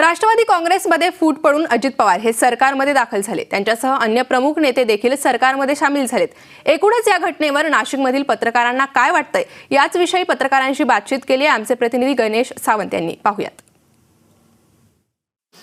राष्ट्रवादी काँग्रेसमध्ये फूट पडून अजित पवार हे सरकारमध्ये दाखल झाले। त्यांच्यासह अन्य प्रमुख नेते देखील सरकारमध्ये सामील झालेत। एकूणच या घटनेवर नाशिकमधील पत्रकारांना काय वाटतंय याच विषयी पत्रकारांशी बातचीत केली आहे आमचे प्रतिनिधी गणेश सावंत यांनी। पाहूयात।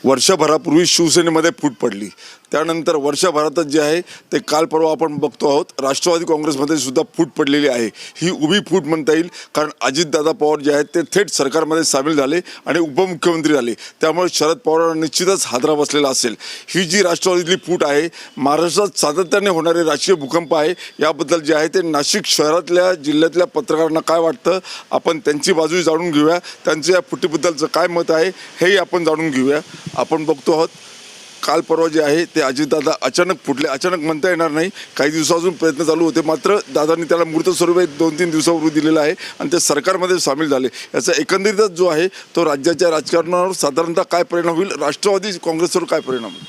वर्षभरापूर्वी शिवसेनेमध्ये फूट पडली, त्यानंतर वर्षभरातच जे आहे ते काल परवा आपण बघतो आहोत राष्ट्रवादी काँग्रेसमध्ये सुद्धा फूट पडलेली आहे। ही उभी फूट म्हणता येईल, कारण अजितदादा पवार जे आहेत ते थेट सरकारमध्ये सामील झाले आणि उपमुख्यमंत्री झाले, त्यामुळे शरद पवारांना निश्चितच हादरा बसलेला असेल। ही जी राष्ट्रवादीतली फूट आहे, महाराष्ट्रात सातत्याने होणारे राजकीय भूकंप आहे, याबद्दल जे आहे ते नाशिक शहरातल्या जिल्ह्यातल्या पत्रकारांना काय वाटतं आपण त्यांची बाजू जाणून घेऊया। त्यांचं या फुटीबद्दलचं काय मत आहे हेही आपण जाणून घेऊया। आपण बघतो आहोत काल परवा जे आहे ते अजितदादा अचानक फुटले। अचानक म्हणता येणार नाही, काही दिवसापासून प्रयत्न चालू होते, मात्र दादांनी त्याला मूर्त स्वरूप 2-3 दिवसापूर्वी दिलेलं आहे आणि ते सरकारमध्ये सामील झाले। याचा एकंदरीतच जो आहे तो राज्याच्या राजकारणावर साधारणतः काय परिणाम होईल, राष्ट्रवादी काँग्रेसवर काय परिणाम होईल?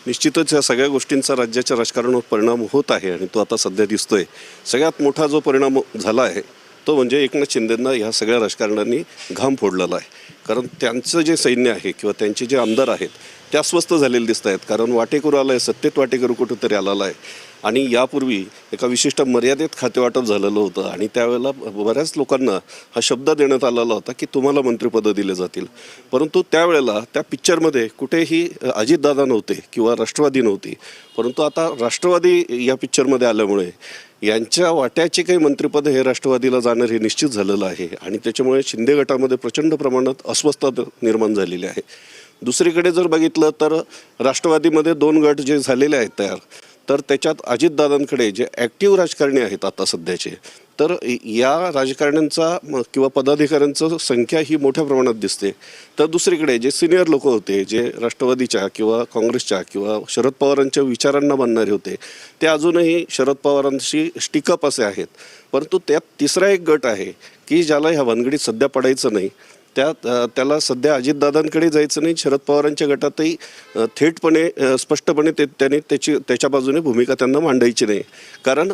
निश्चितच या सगळ्या गोष्टींचा राज्याच्या राजकारणावर परिणाम होत आहे आणि तो आता सध्या दिसतोय। सगळ्यात मोठा जो परिणाम झाला आहे तो म्हणजे एकनाथ शिंदेंना ह्या सगळ्या राजकारण्यांनी घाम फोडलेला आहे। कारण त्यांचं जे सैन्य आहे किंवा त्यांचे जे आमदार आहेत ते अस्वस्थ झालेले दिसत आहेत, कारण वाटेकरू आलं आहे, सत्तेत वाटेकरू कुठंतरी आलेला आहे। आणि यापूर्वी एका विशिष्ट मर्यादेत खातेवाटप झालेलं होतं आणि त्यावेळेला बऱ्याच लोकांना हा शब्द देण्यात आलेला होता की तुम्हाला मंत्रिपदं दिले जातील, परंतु त्यावेळेला त्या पिक्चरमध्ये कुठेही अजितदादा नव्हते किंवा राष्ट्रवादी नव्हती। परंतु आता राष्ट्रवादी या पिक्चरमध्ये आल्यामुळे यांच्या वाट्याचे काही मंत्रिपद हे राष्ट्रवादीला जाणार हे निश्चित झालेलं आहे आणि त्याच्यामुळे शिंदे गटामध्ये प्रचंड प्रमाणात अस्वस्थता निर्माण झालेली आहे। दुसरीकडे जर बघितलं तर राष्ट्रवादीमध्ये 2 गट जे झालेले आहेत तयार, तर त्याच्यात अजितदादांकडे जे ॲक्टिव्ह राजकारणी आहेत आता सध्याचे, तर या राजकारण्यांचा किंवा पदाधिकाऱ्यांचं संख्या ही मोठ्या प्रमाणात दिसते। तर दुसरीकडे जे सिनियर लोक होते, जे राष्ट्रवादीच्या किंवा काँग्रेसच्या किंवा शरद पवारांच्या विचारांना मानणारे होते, ते अजूनही शरद पवारांशी स्टिकअप असे आहेत। परंतु त्यात तिसरा एक गट आहे की ज्याला ह्या भानगडीत सध्या पडायचं नाही, त्याला सध्या अजितदादांकडे जायचं नाही। शरद पवारांच्या गटातही थेटपणे स्पष्टपणे त्याच्या बाजूने भूमिका त्यांना मांडायची नाही, कारण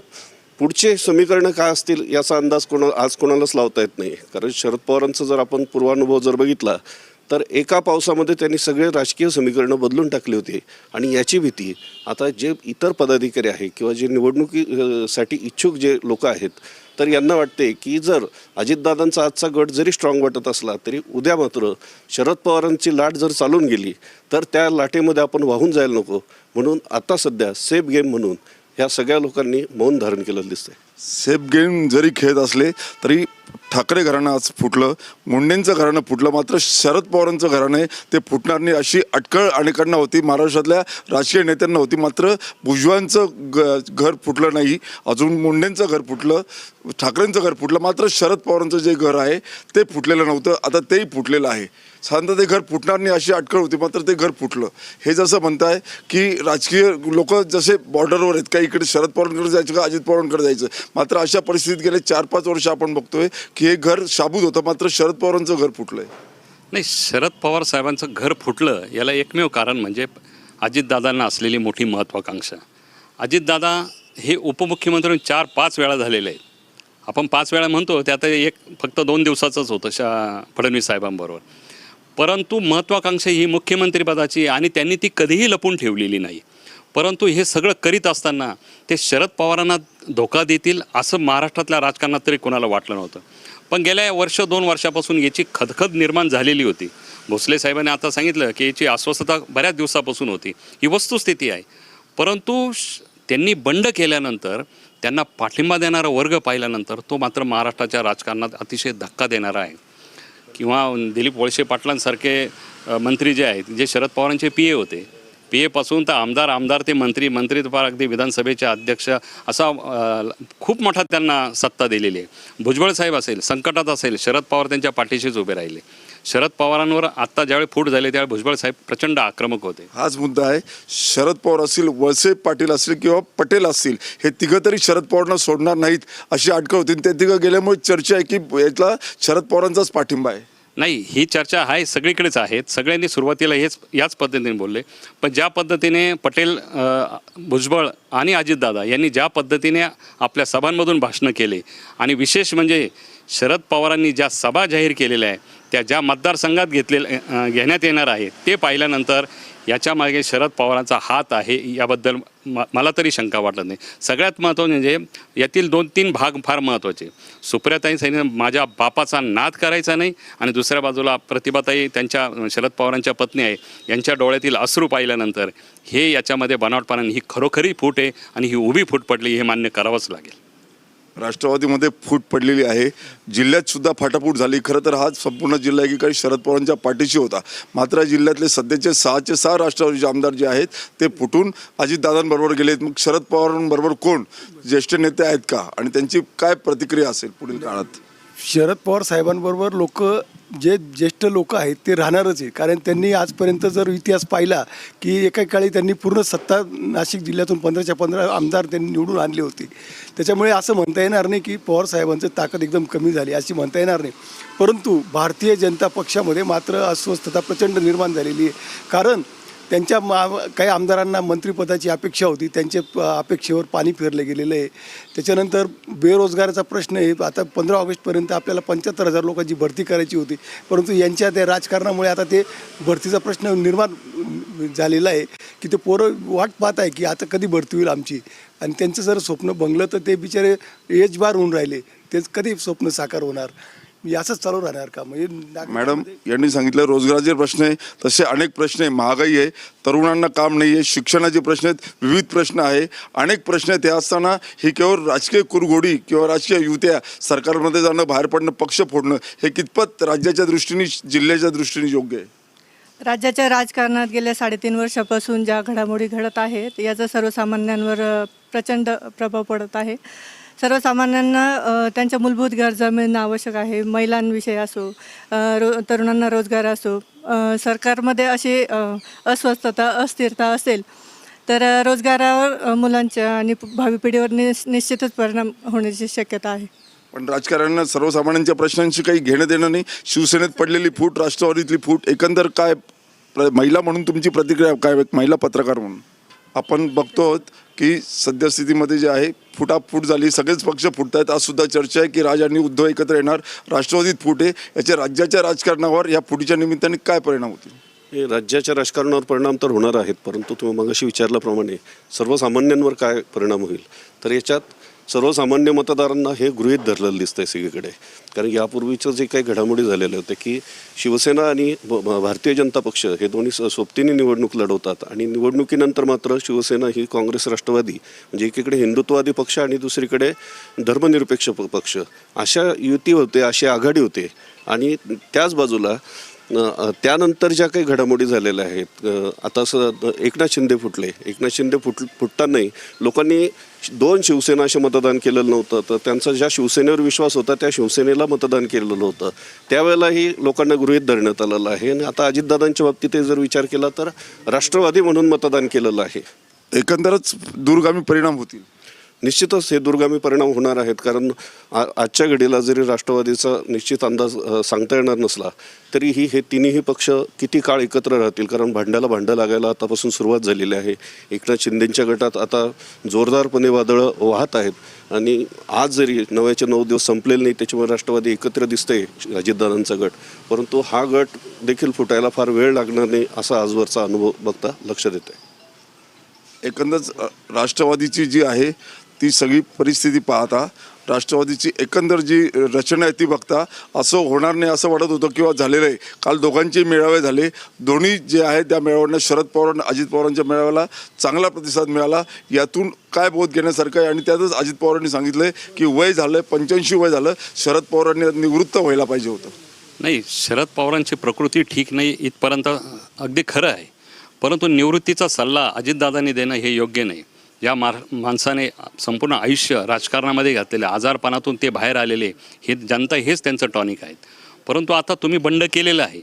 पुढचे समीकरणं काय असतील याचा अंदाज आज कोणालाच लावता येत नाही। कारण शरद पवारांचा जर आपण पूर्वानुभव जर बघितला तर एका पावसामध्ये त्यांनी सगळे राजकीय समीकरणं बदलून टाकली होती आणि याची भीती आता जे इतर पदाधिकारी आहे किंवा जे निवडणुकीसाठी इच्छुक जे लोक आहेत, तर यांना वाटते की जर अजितदादांचा आजचा गट जरी स्ट्रॉंग वाटत असला तरी उद्या मात्र शरद पवारांची लाट जर चालून गेली तर त्या लाटेमध्ये आपण वाहून जायला नको, म्हणून आता सध्या सेफ गेम म्हणून ह्या सगळ्या लोकांनी मौन धारण केलेलं दिसतंय। सेफ गेम जरी खेळत असले तरी ठाकरे घराणं आज फुटलं, मुंडेंचं घराणं फुटलं, मात्र शरद पवारांचं घराणं आहे ते फुटणार नाही अशी अटकळ अनेकांना होती, महाराष्ट्रातल्या राजकीय नेत्यांना होती। मात्र भुजबळांचं घर फुटलं नाही, अजून मुंडेंचं घर फुटलं, ठाकरेंचं घर फुटलं, मात्र शरद पवारांचं जे घर आहे ते फुटलेलं नव्हतं, आता तेही फुटलेलं आहे। साधारणतः ते घर फुटणार नाही अशी अटकळ होती, मात्र ते घर फुटलं। हे जसं म्हणताय की राजकीय लोक जसे बॉर्डरवर आहेत, काही इकडे शरद पवारांकडे जायचं का अजित पवारांकडे जायचं, मात्र अशा परिस्थितीत गेले 4-5 वर्ष आपण बघतोय की हे घर शाबूत होतं, मात्र शरद पवारांचं घर फुटलंय। नाही, शरद पवार साहेबांचं घर फुटलं याला एकमेव कारण म्हणजे अजितदादांना असलेली मोठी महत्त्वाकांक्षा। अजितदादा हे उपमुख्यमंत्री 4-5 वेळा झालेले आहेत। आपण 5 वेळा म्हणतो, त्यात एक फक्त 2 दिवसाचंच होतं फडणवीस साहेबांबरोबर, परंतु महत्त्वाकांक्षा ही मुख्यमंत्रीपदाची आणि त्यांनी ती कधीही लपून ठेवलेली नाही। परंतु हे सगळं करीत असताना ते शरद पवारांना धोका देतील असं महाराष्ट्रातल्या राजकारणात तरी कोणाला वाटलं नव्हतं। पण गेल्या 1-2 वर्षापासून याची खदखद निर्माण झालेली होती। भोसले साहेबांनी आता सांगितलं की याची अस्वस्थता बऱ्याच दिवसापासून होती, ही वस्तुस्थिती आहे। परंतु त्यांनी बंड केल्यानंतर, त्यांना पाठिंबा देणारा वर्ग पाहिल्यानंतर तो मात्र महाराष्ट्राच्या राजकारणात अतिशय धक्का देणारा आहे। किंवा दिलीप वळसे पाटलांसारखे मंत्री जे आहेत, जे शरद पवारांचे PA होते, PA पासून तर आमदार ते मंत्री तर अगदी विधानसभेचे अध्यक्ष, असा खूप मोठा त्यांना सत्ता दिलेली आहे। भुजबळ साहेब असेल, संकटात असेल, शरद पवार त्यांच्या पाठीशीच उभे राहिले। शरद पवारांवर आत्ता ज्यावेळी फूट झाले त्यावेळी भुजबळ साहेब प्रचंड आक्रमक होते। हाच मुद्दा आहे, शरद पवार असतील, वळसे पाटील असतील किंवा पटेल असतील, हे तिघं तरी शरद पवारांना सोडणार नाहीत अशी अटकळ होती। ते तिघं गेल्यामुळे चर्चा आहे की यातला शरद पवारांचाच पाठिंबा आहे। नाही, ही चर्चा आहे सगळीकडेच आहेत। सगळ्यांनी सुरुवातीला याच पद्धतीने बोलले, पण ज्या पद्धतीने पटेल, भुजबळ आणि अजितदादा यांनी ज्या पद्धतीने आपल्या सभांमधून भाषणं केले आणि विशेष म्हणजे शरद पवारांनी ज्या सभा जाहीर केलेल्या आहे त्या ज्या मतदारसंघात घेण्यात येणार आहे ते पाहिल्यानंतर याच्यामागे शरद पवारांचा हात आहे याबद्दल मला तरी शंका वाटत नाही. सगळ्यात महत्त्वाचं म्हणजे यातील 2-3 भाग फार महत्त्वाचे. सुप्रियाताई सैनी माझ्या बापाचा नाद करायचा नाही आणि दुसऱ्या बाजूला प्रतिभाताई त्यांच्या शरद पवारांच्या पत्नी आहे यांच्या डोळ्यातील अश्रू पाहिल्यानंतर हे याच्यामध्ये बनावटपणा ही खरोखरी फूट आहे आणि ही उभी फूट पडली हे मान्य करावंच लागेल. राष्ट्रवादीमध्ये फूट पडलेली आहे, जिल्ह्यात सुद्धा फाटाफूट झाली. खरं तर हा संपूर्ण जिल्हा एकीकडे शरद पवारांच्या पाठीशी होता. मात्र जिल्ह्यातले सध्याचे 6चे 6 राष्ट्रवादीचे आमदार जे आहेत ते फुटून अजितदादांबरोबर गेलेत. मग शरद पवारांबरोबर कोण ज्येष्ठ नेते आहेत का आणि त्यांची काय प्रतिक्रिया असेल पुढील काळात? शरद पवार साहेबांबरोबर जे ज्येष्ठ लोक आहेत ते राहणारच आहे. कारण त्यांनी आजपर्यंत जर इतिहास पाहिला की एका काळी त्यांनी पूर्ण सत्ता नाशिक जिल्ह्यातून 15च्या 15 आमदार त्यांनी निवडून आणले होते. त्याच्यामुळे असं म्हणता येणार नाही की पवार साहेबांचं ताकद एकदम कमी झाली अशी म्हणता येणार नाही. परंतु भारतीय जनता पक्षामध्ये मात्र अस्वस्थता प्रचंड निर्माण झालेली आहे. कारण त्यांच्या काही आमदारांना मंत्रिपदाची अपेक्षा होती, त्यांच्या अपेक्षेवर पाणी फिरलं गेलेलं आहे. त्याच्यानंतर बेरोजगाराचा प्रश्न आहे. आता 15 ऑगस्टपर्यंत आपल्याला 75,000 लोकांची भरती करायची होती, परंतु यांच्या त्या राजकारणामुळे आता ते भरतीचा प्रश्न निर्माण झालेला आहे की ते पोरं वाट पाहत आहे की आता कधी भरती होईल आमची. आणि त्यांचं जर स्वप्न भंगलं तर ते बिचारे एजबार होऊन राहिले, तेच कधी स्वप्न साकार होणार? असंच चालू राहणार का? म्हणजे मॅडम यांनी सांगितलं रोजगाराचे प्रश्न आहे, तसे अनेक प्रश्न आहे. महागाई आहे, तरुणांना काम नाही आहे, शिक्षणाचे प्रश्न आहेत, विविध प्रश्न आहे, अनेक प्रश्न आहेत. ते असताना ही केवळ राजकीय कुरघोडी किंवा राजकीय युत्या, सरकारमध्ये जाणं, बाहेर पडणं, पक्ष फोडणं हे कितपत राज्याच्या दृष्टीने जिल्ह्याच्या दृष्टीने योग्य आहे? राज्याच्या राजकारणात गेल्या 3.5 वर्षापासून ज्या घडामोडी घडत आहेत याचा सर्वसामान्यांवर प्रचंड प्रभाव पडत आहे. सर्वसामान्यांना त्यांच्या मूलभूत गरजा मिळणं आवश्यक आहे. महिलांविषयी असो, तरुणांना रोजगार असो, सरकारमध्ये अशी अस्वस्थता अस्थिरता असेल तर रोजगारावर मुलांच्या आणि भावी पिढीवर निश्चितच परिणाम होण्याची शक्यता आहे. पण राजकारण्यांना सर्वसामान्यांच्या प्रश्नांशी काही घेणं देणं नाही. शिवसेनेत पडलेली फूट, राष्ट्रवादीतली फूट, एकंदर काय महिला म्हणून तुमची प्रतिक्रिया काय? महिला पत्रकार म्हणून आपण बघतो आहोत की सद्यस्थितीमध्ये जे आहे फुटाफूट झाली, सगळेच पक्ष फुटत आहेत. आज सुद्धा चर्चा आहे की राज आणि उद्धव एकत्र येणार, राष्ट्रवादीत फूट आहे. याच्या राज्याच्या राजकारणावर या फुटीच्या निमित्ताने काय परिणाम होतील? हे राज्याच्या राजकारणावर परिणाम तर होणार आहेत, परंतु तुम्ही मगाशी विचारल्याप्रमाणे सर्वसामान्यांवर काय परिणाम होईल तर याच्यात सर्वसामान्य मतदारांना हे गृहीत धरलेलं दिसतंय सगळीकडे. कारण यापूर्वीचं जे काही घडामोडी झालेले होते की शिवसेना आणि भारतीय जनता पक्ष हे दोन्ही सोबतीने निवडणूक लढवतात आणि निवडणुकीनंतर मात्र शिवसेना ही काँग्रेस राष्ट्रवादी म्हणजे एकीकडे हिंदुत्ववादी पक्ष आणि दुसरीकडे धर्मनिरपेक्ष पक्ष अशा युती होते, अशी आघाडी होते. आणि त्याच बाजूला त्यानंतर ज्या काही घडामोडी झालेल्या आहेत, आता एकनाथ शिंदे फुटले. एकनाथ शिंदे फुटतानाही लोकांनी 2 शिवसेना असे मतदान केलेलं नव्हतं, तर त्यांचा ज्या शिवसेनेवर विश्वास होता त्या शिवसेनेला मतदान केलेलं होतं. त्यावेळेलाही लोकांना गृहीत धरण्यात आलेलं आहे. आणि आता अजितदादांच्या बाबतीत जर विचार केला तर राष्ट्रवादी म्हणून मतदान केलेलं आहे. एकंदरच दूरगामी परिणाम होतील. निश्चितच हे दूरगामी परिणाम होणार आहेत. कारण आजच्या घडीला जरी राष्ट्रवादीचा निश्चित अंदाज सांगता येणार नसला तरीही हे तिन्ही पक्ष किती काळ एकत्र राहतील. कारण भांडं लागायला आतापासून सुरुवात झालेली आहे. एकनाथ शिंदेंच्या गटात आता जोरदारपणे वादळं वाहत आहेत आणि आज जरी 9चे 9 दिवस संपलेले नाही त्याच्यामुळे राष्ट्रवादी एकत्र दिसतंय अजितदादांचा गट, परंतु हा गट देखील फुटायला फार वेळ लागणार नाही असा आजवरचा अनुभव बघता लक्षात येत आहे. एकंदरच राष्ट्रवादीची जी आहे ती सगळी परिस्थिती पाहता, राष्ट्रवादीची एकंदर जी रचना आहे ती बघता असं होणार नाही असं वाटत होतं किंवा झालेलं आहे. काल दोघांचे मेळावे झाले, दोन्ही जे आहेत त्या मेळाव्यांना शरद पवार अजित पवारांच्या मेळाव्याला चांगला प्रतिसाद मिळाला. यातून काय बोध घेण्यासारखं आहे? आणि त्यातच अजित पवारांनी सांगितलं की वय झालं, 85 वय झालं, शरद पवारांनी निवृत्त व्हायला पाहिजे होतं. नाही, शरद पवारांची प्रकृती ठीक नाही इथपर्यंत अगदी खरं आहे, परंतु निवृत्तीचा सल्ला अजितदादांनी देणं हे योग्य नाही. या माणसाने संपूर्ण आयुष्य राजकारणामध्ये घातलेले, आजारपणातून ते बाहेर आलेले, हे जनता हेच त्यांचं टॉनिक आहेत. परंतु आता तुम्ही बंड केलेलं आहे,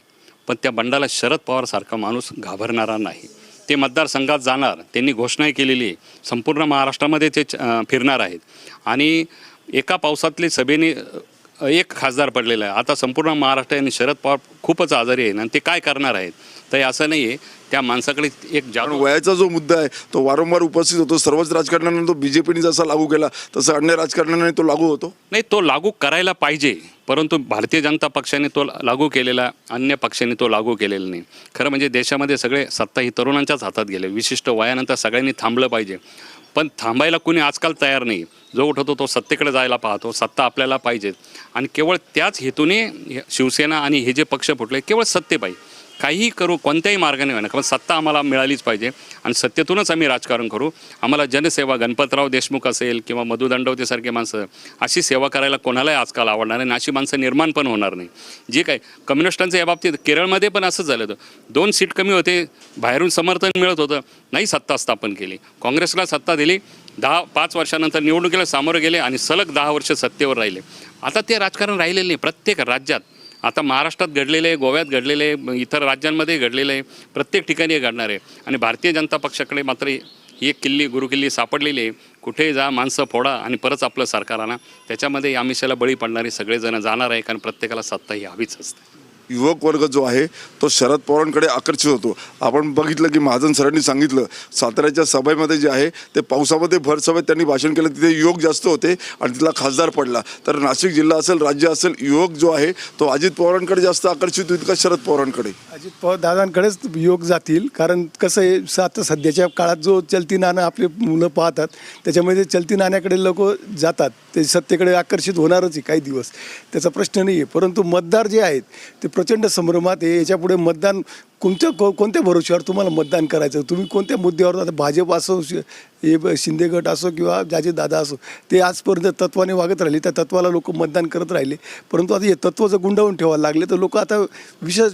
पण त्या बंडाला शरद पवारसारखा माणूस घाबरणारा नाही. ते मतदारसंघात जाणार, त्यांनी घोषणा केलेली आहे, संपूर्ण महाराष्ट्रामध्ये ते फिरणार आहेत. आणि एका पावसातली सभेने एक खासदार पडलेला आहे. आता संपूर्ण महाराष्ट्राने शरद पवार खूपच आजारी आहे आणि ते काय करणार आहेत. तर असं नाही आहे, त्या माणसाकडे एक वयाचा जो मुद्दा आहे तो वारंवार उपस्थित होतो. सर्वच राजकारण्यांना तो BJPने जसा लागू केला तसं अन्य राजकारण्यांना तो लागू होतो. नाही, तो लागू करायला पाहिजे, परंतु भारतीय जनता पक्षाने तो लागू केलेला, अन्य पक्षाने तो लागू केलेला नाही. खरं म्हणजे देशामध्ये सगळे सत्ता ही तरुणांच्याच हातात गेले. विशिष्ट वयानंतर सगळ्यांनी थांबलं पाहिजे, पण थांबायला कुणी आजकाल तयार नाही. जो उठवतो तो सत्तेकडे जायला पाहतो. सत्ता आपल्याला पाहिजे आणि केवळ त्याच हेतूने शिवसेना आणि हे जे पक्ष फुटले केवळ सत्ते पाहिजे. काहीही करू, कोणत्याही मार्गाने होईना, कारण सत्ता आम्हाला मिळालीच पाहिजे आणि सत्तेतूनच आम्ही राजकारण करू. आम्हाला जनसेवा, गणपतराव देशमुख असेल किंवा मधु दंडवतेसारखे माणसं, अशी सेवा करायला कोणालाही आजकाल आवडणार नाही आणि अशी माणसं निर्माण पण होणार नाही. जे काय कम्युनिस्टांचं या बाबतीत केरळमध्ये पण असंच झालं होतं. 2 सीट कमी होते, बाहेरून समर्थन मिळत होतं, नाही सत्ता स्थापन केली. काँग्रेसला सत्ता दिली, 5 वर्षानंतर निवडणुकीला सामोरे गेले आणि सलग 10 वर्ष सत्तेवर राहिले. आता ते राजकारण राहिलेलं नाही. प्रत्येक राज्यात, आता महाराष्ट्रात घडलेलं आहे, गोव्यात घडलेलं आहे, इतर राज्यांमध्ये घडलेलं आहे, प्रत्येक ठिकाणी हे घडणार आहे. आणि भारतीय जनता पक्षाकडे मात्र ही एक गुरुकिल्ली सापडलेली आहे. कुठेही जा, माणसं फोडा आणि परत आपलं सरकार आणा. त्याच्यामध्ये आमिषाला बळी पडणारे सगळेजण जाणार आहे, कारण प्रत्येकाला सत्ता ही हवीच असते. युवक वर्ग जो आहे तो शरद पवारांकडे आकर्षित होतो. आपण बघितलं की महाजन सरांनी सांगितलं, साताऱ्याच्या सभेमध्ये जे आहे ते पावसामध्ये भर सभेत त्यांनी भाषण केलं, तिथे युवक जास्त होते आणि तिथला खासदार पडला. तर नाशिक जिल्हा असेल, राज्य असेल, युवक जो आहे तो अजित पवारांकडे जास्त आकर्षित होईल का शरद पवारांकडे? अजित पवार दादांकडेच युवक जातील, कारण कसं आहे, आता सध्याच्या काळात जो चलती नाणं आपले मुलं पाहतात, त्याच्यामध्ये चलती नाण्याकडे लोक जातात, ते सत्तेकडे आकर्षित होणारच आहे काही दिवस, त्याचा प्रश्न नाही आहे. परंतु मतदार जे आहेत ते प्रचंड संभ्रमात आहे. याच्यापुढे मतदान कोणत्या भरोश्यावर तुम्हाला मतदान करायचं, तुम्ही कोणत्या मुद्द्यावर, आता भाजप असो, हे शिंदे गट असो किंवा दादा असो, ते आजपर्यंत तत्वाने वागत राहिले, त्या तत्वाला लोक मतदान करत राहिले. परंतु आता हे तत्व जर गुंडाळून ठेवायला लागले तर लोक आता विश्वास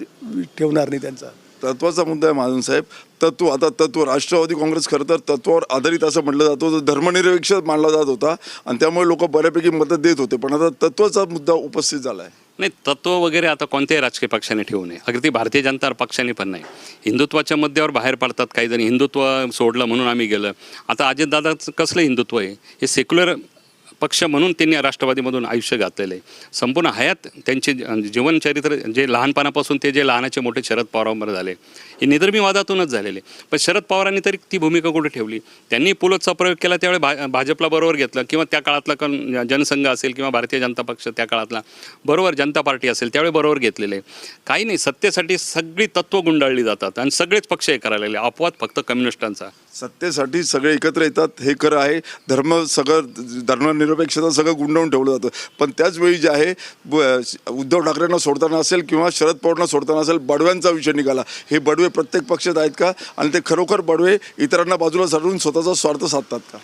ठेवणार नाही त्यांचा. तत्वाचा मुद्दा आहे महाजन साहेब. तत्व राष्ट्रवादी काँग्रेस खरं तर तत्वावर आधारित असं म्हटलं जातं, जो धर्मनिरपेक्ष मानला जात होता आणि त्यामुळे लोक बऱ्यापैकी मतं देत होते. पण आता तत्वाचा मुद्दा उपस्थित झाला आहे. नाही, तत्व वगैरे आता कोणत्याही राजकीय पक्षाने ठेवू नये, अगदी भारतीय जनता पक्षाने पण नाही. हिंदुत्वाच्या मुद्द्यावर बाहेर पडतात काही जण, हिंदुत्व सोडलं म्हणून आम्ही गेलं. आता अजितदादाचं कसलं हिंदुत्व आहे? हे सेक्युलर पक्ष म्हणून त्यांनी राष्ट्रवादीमधून आयुष्य घातलेलं आहे. संपूर्ण हयात त्यांचे जीवनचरित्र, जे लहानपणापासून ते जे लहानाचे मोठे शरद पवारांबरोबर झाले, हे निधर्मीवादातूनच झालेले. पण शरद पवारांनी तरी ती भूमिका कुठे ठेवली? त्यांनी पुलोचा प्रयोग केला त्यावेळी भाजपला बरोबर घेतलं, किंवा त्या काळातला जनसंघ असेल किंवा भारतीय जनता पक्ष त्या काळातला बरोबर, जनता पार्टी असेल त्यावेळी बरोबर घेतलेले. काही नाही, सत्तेसाठी सगळी तत्त्व गुंडाळली जातात आणि सगळेच पक्ष हे करायला लागले. अपवाद फक्त कम्युनिस्टांचा. सत्तेसाठी सगळे एकत्र येतात, हे खरं आहे. धर्मनिरपेक्षता सगळं गुंडाळून ठेवलं जातं. पण त्याच वेळी जे आहे उद्धव ठाकरेंना सोडताना असेल किंवा शरद पवारांना सोडताना असेल, बडव्यांचा विषय निघाला. हे बडवे प्रत्येक पक्षात आहेत का? आणि ते खरोखर बडवे इतरांना बाजूला सारून स्वतःचा स्वार्थ साधतात का?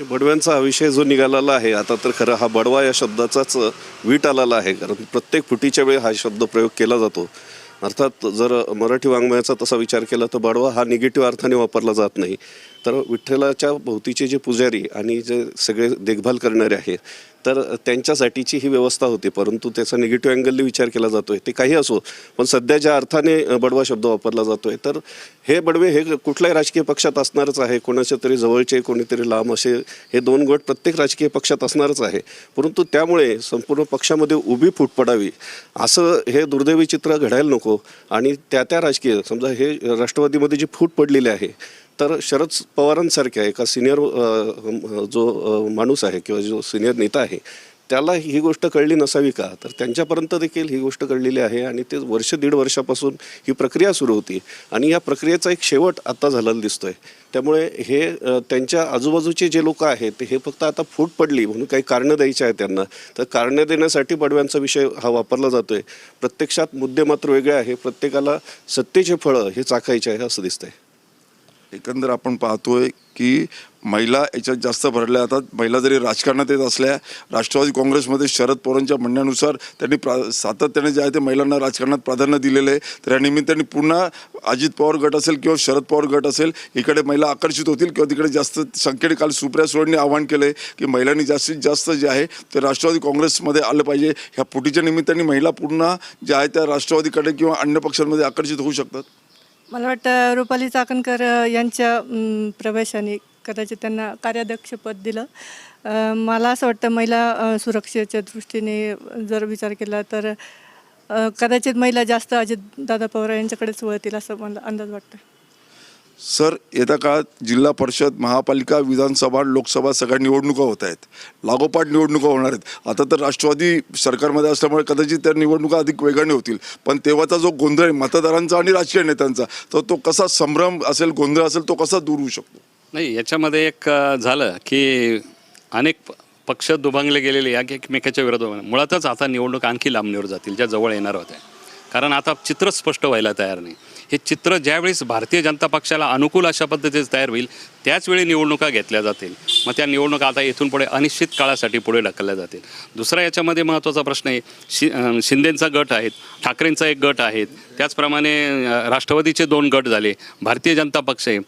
बडव्यांचा हा विषय जो निघालेला आहे आता, तर खरं हा बडवा या शब्दाचाच वीट आलेला आहे. कारण प्रत्येक फुटीच्या वेळी हा शब्द प्रयोग केला जातो. अर्थात जर मराठी वाङ्मयाचा तसा विचार केला तर बडवा हा निगेटिव्ह अर्थाने वापरला जात नाही. तर विठ्ठलाच्या भोवतीचे जे पुजारी आणि जे सगळे देखभाल करणारे आहेत, तर त्यांच्यासाठीची ही व्यवस्था होती. परंतु त्याचा निगेटिव्ह अँगलने विचार केला जातोय. ते काही असो, पण सध्या ज्या अर्थाने बडवा शब्द वापरला जातोय, तर हे बडवे हे कुठल्याही राजकीय पक्षात असणारच आहे. कोणाच्या तरी जवळचे, कोणीतरी लांब, असे हे 2 गट प्रत्येक राजकीय पक्षात असणारच आहे. परंतु त्यामुळे संपूर्ण पक्षामध्ये उभी फूट पडावी असं हे दुर्दैवी चित्र घडायला नको. आणि त्या राजकीय, समजा हे राष्ट्रवादीमध्ये जी फूट पडलेली आहे, तर शरद पवारांसारख्या एका सिनियर जो माणूस आहे किंवा जो सिनियर नेता आहे, त्याला ही गोष्ट कळली नसावी का? तर त्यांच्यापर्यंत देखील ही गोष्ट कळलेली आहे आणि ते 1-1.5 वर्षापासून ही प्रक्रिया सुरू होती आणि या प्रक्रियेचा एक शेवट आता झालेला दिसतोय. त्यामुळे हे त्यांच्या आजूबाजूचे जे लोक आहेत, हे फक्त आता फूट पडली म्हणून काही कारणं द्यायची आहेत त्यांना, तर कारणं देण्यासाठी बडव्यांचा विषय हा वापरला जातोय. प्रत्यक्षात मुद्दे मात्र वेगळे आहे. प्रत्येकाला सत्तेचे फळं हे चाखायचे आहे असं दिसतंय. एकंदर आपण पाहतोय की महिला याच्यात जास्त भरल्या जातात. महिला जरी राजकारणात येत असल्या, राष्ट्रवादी काँग्रेसमध्ये शरद पवारांच्या म्हणण्यानुसार त्यांनी सातत्याने जे आहे ते महिलांना राजकारणात प्राधान्य दिलेलं आहे. तर या निमित्ताने पुन्हा अजित पवार गट असेल किंवा शरद पवार गट असेल, इकडे महिला आकर्षित होतील किंवा तिकडे जास्त संख्येने. काल सुप्रिया सुळेंनी आवाहन केलं आहे की महिलांनी जास्तीत जास्त जे आहे ते राष्ट्रवादी काँग्रेसमध्ये आलं पाहिजे. ह्या फुटीच्या निमित्ताने महिला पुन्हा ज्या आहे त्या राष्ट्रवादीकडे किंवा अन्य पक्षांमध्ये आकर्षित होऊ शकतात. मला वाटतं रुपाली चाकणकर यांच्या प्रवेशाने कदाचित त्यांना कार्याध्यक्षपद दिलं. मला असं वाटतं महिला सुरक्षेच्या दृष्टीने जर विचार केला तर कदाचित महिला जास्त अजितदादा पवार यांच्याकडेच वळतील असं मला अंदाज वाटतं. सर, येत्या काळात जिल्हा परिषद, महापालिका, विधानसभा, लोकसभा सगळ्या निवडणुका होत आहेत. लागोपाठ निवडणुका होणार आहेत. आता तर राष्ट्रवादी सरकारमध्ये असल्यामुळे कदाचित त्या निवडणुका अधिक वेगाने होतील. पण तेव्हाचा जो गोंधळ आहे मतदारांचा आणि राजकीय नेत्यांचा, तर तो कसा संभ्रम असेल, गोंधळ असेल, तो कसा दूर होऊ शकतो? नाही, याच्यामध्ये एक झालं की अनेक पक्ष दुभांगले गेलेले या एकमेकाच्या विरोधात मुळातच आता निवडणूक आणखी लांबणीवर जातील, ज्या जवळ येणार होत्या. कारण आता चित्र स्पष्ट व्हायला तयार नाही. हे चित्र ज्यावेळेस भारतीय जनता पक्षाला अनुकूल अशा पद्धतीचं तयार होईल त्याचवेळी निवडणुका घेतल्या जातील. मग त्या निवडणुका आता इथून पुढे अनिश्चित काळासाठी पुढे ढकलल्या जातील. दुसरा याच्यामध्ये महत्त्वाचा प्रश्न आहे, शिंदेंचा गट आहेत, ठाकरेंचा एक गट आहेत, त्याचप्रमाणे राष्ट्रवादीचे 2 गट झाले, भारतीय जनता पक्ष आहे.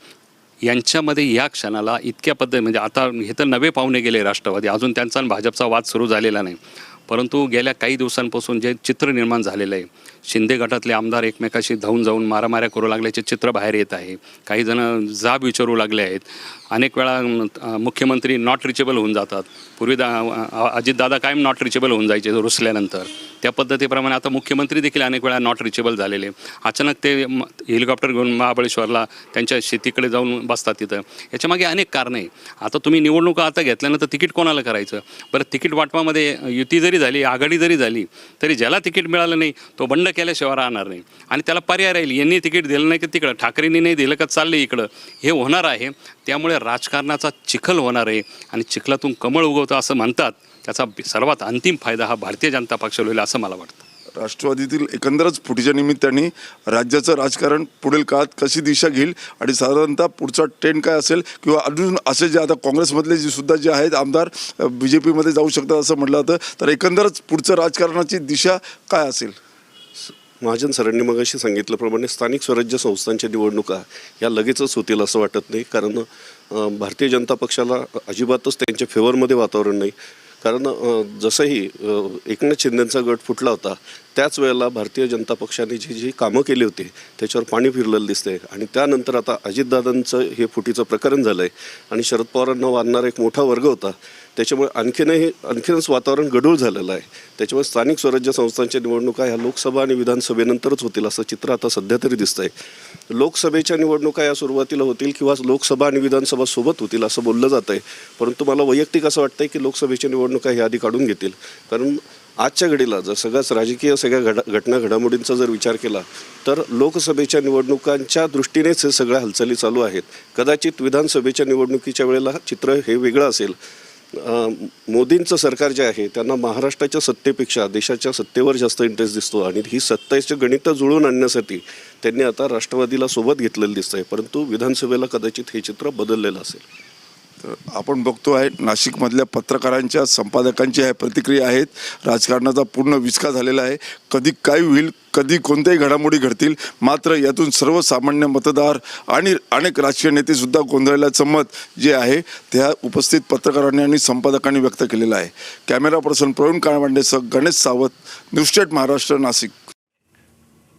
यांच्यामध्ये या क्षणाला इतक्या पद्धती म्हणजे आता हे तर नवे पाहुणे गेले राष्ट्रवादी, अजून त्यांचा आणि भाजपचा वाद सुरू झालेला नाही. परंतु गेल्या काही दिवसांपासून जे चित्र निर्माण झालेलं आहे, शिंदे गटातले आमदार एकमेकाशी धावून जाऊन मारामाऱ्या करू लागल्याचे चित्र बाहेर येत आहे. काही जण जाब विचारू लागले आहेत. अनेक वेळा मुख्यमंत्री नॉट रिचेबल होऊन जातात. पूर्वी अजितदादा कायम नॉट रिचेबल होऊन जायचे रुसल्यानंतर. त्या पद्धतीप्रमाणे आता मुख्यमंत्री देखील अनेक वेळा नॉट रिचेबल झालेले. अचानक ते हेलिकॉप्टर घेऊन महाबळेश्वरला त्यांच्या शेतीकडे जाऊन बसतात तिथं. याच्यामागे अनेक कारणं आहे. आता तुम्ही निवडणुका आता घेतल्यानंतर तिकीट कोणाला करायचं? बरं, तिकीट वाटपामध्ये युती जरी झाली, आघाडी जरी झाली, तरी ज्याला तिकीट मिळालं नाही तो बंड केल्याशिवाय राहणार नाही. आणि त्याला पर्याय राहील, यांनी तिकीट दिलं नाही की तिकडं, ठाकरेंनी नाही दिलं का चाललं इकडं, हे होणार आहे. त्यामुळे राजकारणाचा चिखल होणार आहे आणि चिखलातून कमळ उगवतं असं म्हणतात. त्याचा सर्वात अंतिम फायदा हा भारतीय जनता पक्षाला होईल असं मला वाटतं. राष्ट्रवादीतील एकंदरच फुटीच्या निमित्ताने राज्याचं राजकारण पुढील काळात कशी दिशा घेईल आणि साधारणतः पुढचा ट्रेंड काय असेल, किंवा अजून असे जे आता काँग्रेसमधले जे आहेत आमदार BJPमध्ये जाऊ शकतात असं म्हटलं जातं, तर एकंदरच पुढचं राजकारणाची दिशा काय असेल? महाजन सरांनी मगाशी सांगितल्याप्रमाणे स्थानिक स्वराज्य संस्थांच्या निवडणुका या लगेचच होतील असं वाटत नाही. कारण भारतीय जनता पक्षाला अजिबातच त्यांच्या फेवरमध्ये वातावरण नाही. कारण जसंही एकनाथ शिंदेंचा गट फुटला होता त्याच वेळेला भारतीय जनता पक्षाने जी कामं केली होती त्याच्यावर पाणी फिरलेलं दिसते. आणि त्यानंतर आता अजितदादांचं हे फुटीचं प्रकरण झालं आहे आणि शरद पवारांना वाढणारा एक मोठा वर्ग होता, त्याच्यामुळे आणखीनच वातावरण गढूळ झालेलं आहे. त्याच्यामुळे स्थानिक स्वराज्य संस्थांच्या निवडणुका ह्या लोकसभा आणि विधानसभेनंतरच होतील असं चित्र आता सध्या तरी दिसतं आहे. लोकसभेच्या निवडणुका या सुरुवातीला होतील किंवा लोकसभा आणि विधानसभा सोबत होतील असं बोललं जातं आहे. परंतु मला वैयक्तिक असं वाटतं की लोकसभेच्या निवडणुका ह्या आधी काढून घेतील. कारण आजच्या घडीला जर सगळ्या घटना घडामोडींचा जर विचार केला तर लोकसभेच्या निवडणुकांच्या दृष्टीनेच हे सगळ्या हालचाली चालू आहेत. कदाचित विधानसभेच्या निवडणुकीच्या वेळेला चित्र हे वेगळं असेल. मोदींचं सरकार जे आहे त्यांना महाराष्ट्राच्या सत्तेपेक्षा देशाच्या सत्तेवर जास्त इंटरेस्ट दिसतो आणि ही सत्तेचे गणितं जुळवून आणण्यासाठी त्यांनी आता राष्ट्रवादीला सोबत घेतलेलं दिसतंय. परंतु विधानसभेला कदाचित हे चित्र बदललेलं असेल. आपण बघतो आहे नाशिकमधल्या पत्रकारांच्या, संपादकांची ह्या प्रतिक्रिया आहेत. राजकारणाचा पूर्ण विचका झालेला आहे. कधी काय होईल, कधी कोणत्याही घडामोडी घडतील, मात्र यातून सर्वसामान्य मतदार आणि अनेक राजकीय नेतेसुद्धा गोंधळल्याचं मत जे आहे त्या उपस्थित पत्रकारांनी आणि संपादकांनी व्यक्त केलेलं आहे. कॅमेरा पर्सन प्रवीण काळमांडेसह गणेश सावत, न्यूज स्टेट महाराष्ट्र, नाशिक.